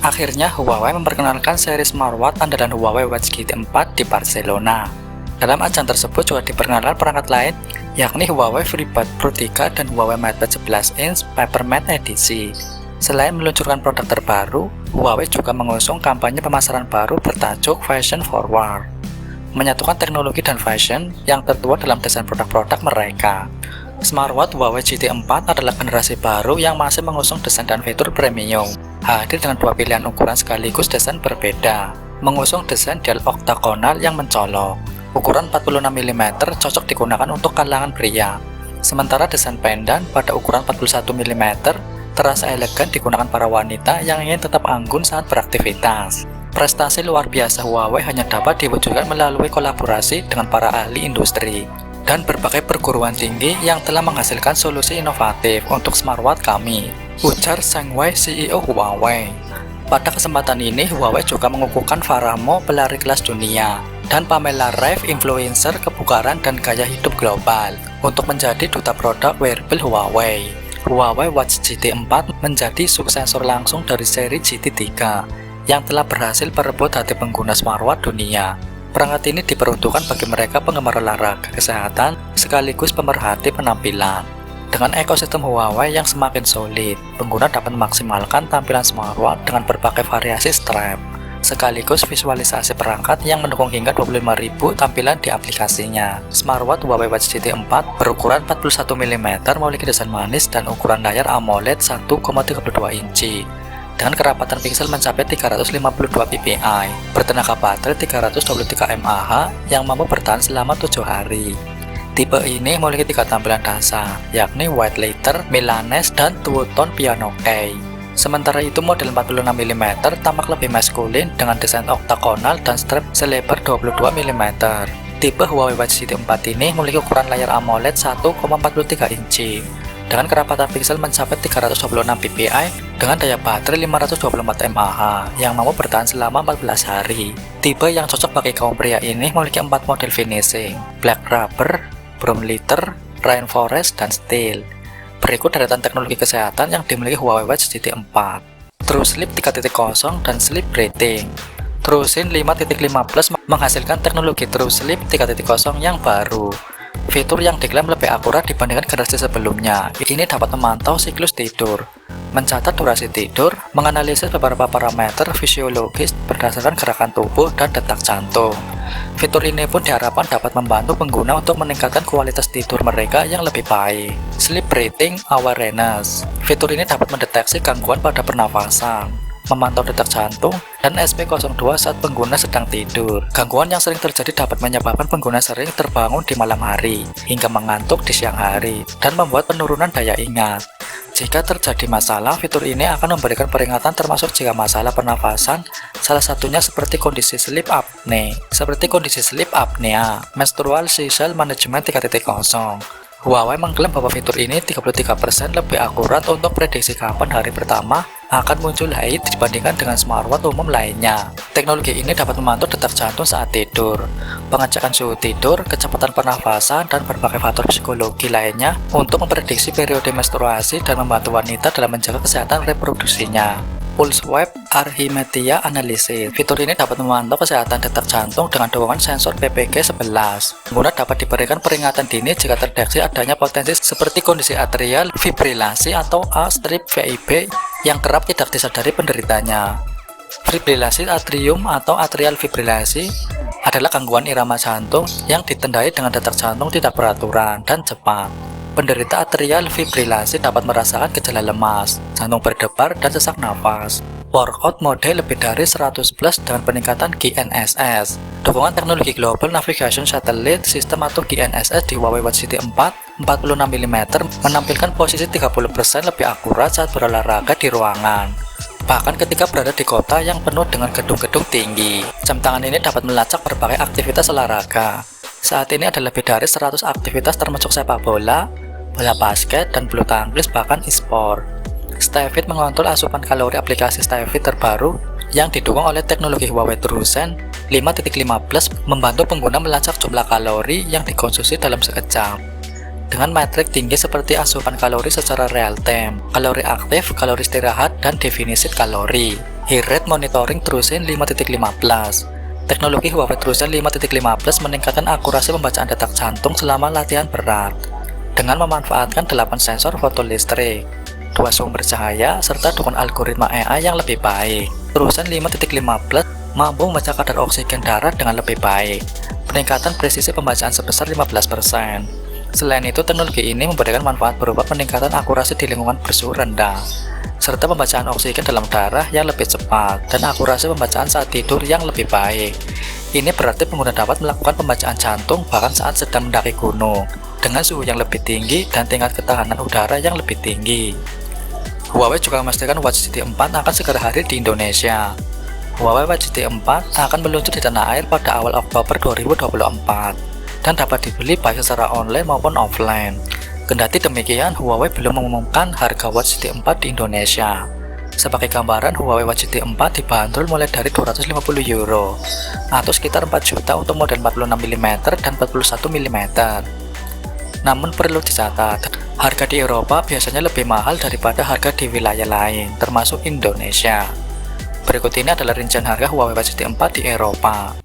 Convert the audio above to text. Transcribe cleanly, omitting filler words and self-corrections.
Akhirnya Huawei memperkenalkan seri smartwatch andalan Huawei Watch GT4 di Barcelona. Dalam ajang tersebut juga diperkenalkan perangkat lain, yakni Huawei FreeBuds Pro 3 dan Huawei MatePad 11 inch Papermate edisi. Selain meluncurkan produk terbaru, Huawei juga mengusung kampanye pemasaran baru bertajuk Fashion Forward, menyatukan teknologi dan fashion yang tertuang dalam desain produk-produk mereka. Smartwatch Huawei GT4 adalah generasi baru yang masih mengusung desain dan fitur premium, hadir dengan dua pilihan ukuran sekaligus desain berbeda, mengusung desain dial oktagonal yang mencolok. Ukuran 46 mm cocok digunakan untuk kalangan pria, sementara desain pendan pada ukuran 41 mm terasa elegan digunakan para wanita yang ingin tetap anggun saat beraktivitas. Prestasi luar biasa Huawei hanya dapat diwujudkan melalui kolaborasi dengan para ahli industri dan berbagai perguruan tinggi yang telah menghasilkan solusi inovatif untuk smartwatch kami, ujar Zheng Wei, CEO Huawei. Pada kesempatan ini, Huawei juga mengukuhkan Farah Mo, pelari kelas dunia, dan Pamela Reif, influencer kebugaran dan gaya hidup global, untuk menjadi duta produk wearable Huawei. Huawei Watch GT4 menjadi suksesor langsung dari seri GT3 yang telah berhasil merebut hati pengguna smartwatch dunia. Perangkat ini diperuntukkan bagi mereka penggemar olahraga, kesehatan, sekaligus pemerhati penampilan. Dengan ekosistem Huawei yang semakin solid, pengguna dapat memaksimalkan tampilan smartwatch dengan berbagai variasi strap, sekaligus visualisasi perangkat yang mendukung hingga 25.000 tampilan di aplikasinya. Smartwatch Huawei Watch GT4 berukuran 41 mm, memiliki desain manis dan ukuran layar AMOLED 1,32 inci. Dengan kerapatan piksel mencapai 352 ppi, bertenaga baterai 323 mAh yang mampu bertahan selama 7 hari. Tipe ini memiliki 3 tampilan dasar, yakni White Leather, Milanese, dan Two Tone Piano Key. Sementara itu model 46 mm tampak lebih maskulin dengan desain oktagonal dan strap selebar 22 mm. Tipe Huawei Watch GT4 ini memiliki ukuran layar AMOLED 1,43 inci. Dengan kerapatan piksel mencapai 326 ppi dengan daya baterai 524 mAh yang mampu bertahan selama 14 hari. Tipe yang cocok bagi kaum pria ini memiliki 4 model finishing: Black Rubber, Brown Leather, Rainforest, dan Steel. Berikut deretan teknologi kesehatan yang dimiliki Huawei Watch GT4. True Sleep 3.0 dan Sleep Breathing. TrueSync 5.5 Plus menghasilkan teknologi True Sleep 3.0 yang baru. Fitur yang diklaim lebih akurat dibandingkan generasi sebelumnya. Ini dapat memantau siklus tidur, mencatat durasi tidur, menganalisis beberapa parameter fisiologis berdasarkan gerakan tubuh dan detak jantung. Fitur ini pun diharapkan dapat membantu pengguna untuk meningkatkan kualitas tidur mereka yang lebih baik. Sleep Breathing Awareness. Fitur ini dapat mendeteksi gangguan pada pernafasan, memantau detak jantung, dan SpO2 saat pengguna sedang tidur. Gangguan yang sering terjadi dapat menyebabkan pengguna sering terbangun di malam hari, hingga mengantuk di siang hari, dan membuat penurunan daya ingat. Jika terjadi masalah, fitur ini akan memberikan peringatan termasuk jika masalah pernafasan, salah satunya seperti kondisi sleep apnea, menstrual cycle management 3.0. Huawei mengklaim bahwa fitur ini 33% lebih akurat untuk prediksi kapan hari pertama akan muncul haid dibandingkan dengan smartwatch umum lainnya. Teknologi ini dapat memantau detak jantung saat tidur, pengecekan suhu tidur, kecepatan pernafasan, dan berbagai faktor psikologi lainnya untuk memprediksi periode menstruasi dan membantu wanita dalam menjaga kesehatan reproduksinya. Pulse Wave Arrhythmia Analysis. Fitur ini dapat memantau kesehatan detak jantung dengan dukungan sensor PPG-11. Pengguna dapat diberikan peringatan dini jika terdeteksi adanya potensi seperti kondisi atrial fibrilasi atau A-VIB yang kerap tidak disadari penderitanya. Fibrilasi atrium atau atrial fibrilasi adalah gangguan irama jantung yang ditandai dengan detak jantung tidak beraturan dan cepat. Penderita atrial fibrilasi dapat merasakan gejala lemas, jantung berdebar, dan sesak nafas. Workout mode lebih dari 100 plus dengan peningkatan GNSS. Dukungan teknologi Global Navigation Satellite System atau GNSS di Huawei Watch GT4 46 mm menampilkan posisi 30% lebih akurat saat berolahraga di ruangan, bahkan ketika berada di kota yang penuh dengan gedung-gedung tinggi. Jam tangan ini dapat melacak berbagai aktivitas olahraga. Saat ini ada lebih dari 100 aktivitas termasuk sepak bola, bola basket, dan bulu tangkis, bahkan e-sport. StayFit mengontrol asupan kalori aplikasi StayFit terbaru yang didukung oleh teknologi Huawei TrueSense 5.5 Plus membantu pengguna melacak jumlah kalori yang dikonsumsi dalam sekejap. Dengan metrik tinggi seperti asupan kalori secara real time, kalori aktif, kalori istirahat, dan definisi kalori. Heart rate monitoring TrueSense 5.15. Teknologi Huawei TrueSense 5.15 meningkatkan akurasi pembacaan detak jantung selama latihan berat dengan memanfaatkan 8 sensor foto listrik, 2 sumber cahaya, serta dukungan algoritma AI yang lebih baik. TrueSense 5.15 mampu membaca kadar oksigen darah dengan lebih baik, peningkatan presisi pembacaan sebesar 15%. Selain itu, teknologi ini memberikan manfaat berupa peningkatan akurasi di lingkungan bersuhu rendah, serta pembacaan oksigen dalam darah yang lebih cepat, dan akurasi pembacaan saat tidur yang lebih baik. Ini berarti pengguna dapat melakukan pembacaan jantung bahkan saat sedang mendaki gunung, dengan suhu yang lebih tinggi dan tingkat ketahanan udara yang lebih tinggi. Huawei juga memastikan Watch GT 4 akan segera hadir di Indonesia. Huawei Watch GT 4 akan meluncur di tanah air pada awal Oktober 2024 dan dapat dibeli baik secara online maupun offline. Kendati demikian, Huawei belum mengumumkan harga Watch GT 4 di Indonesia. Sebagai gambaran, Huawei Watch GT 4 dibanderol mulai dari €250 atau sekitar 4 juta untuk model 46mm dan 41mm. Namun perlu dicatat, harga di Eropa biasanya lebih mahal daripada harga di wilayah lain, termasuk Indonesia. Berikut ini adalah rincian harga Huawei Watch GT 4 di Eropa.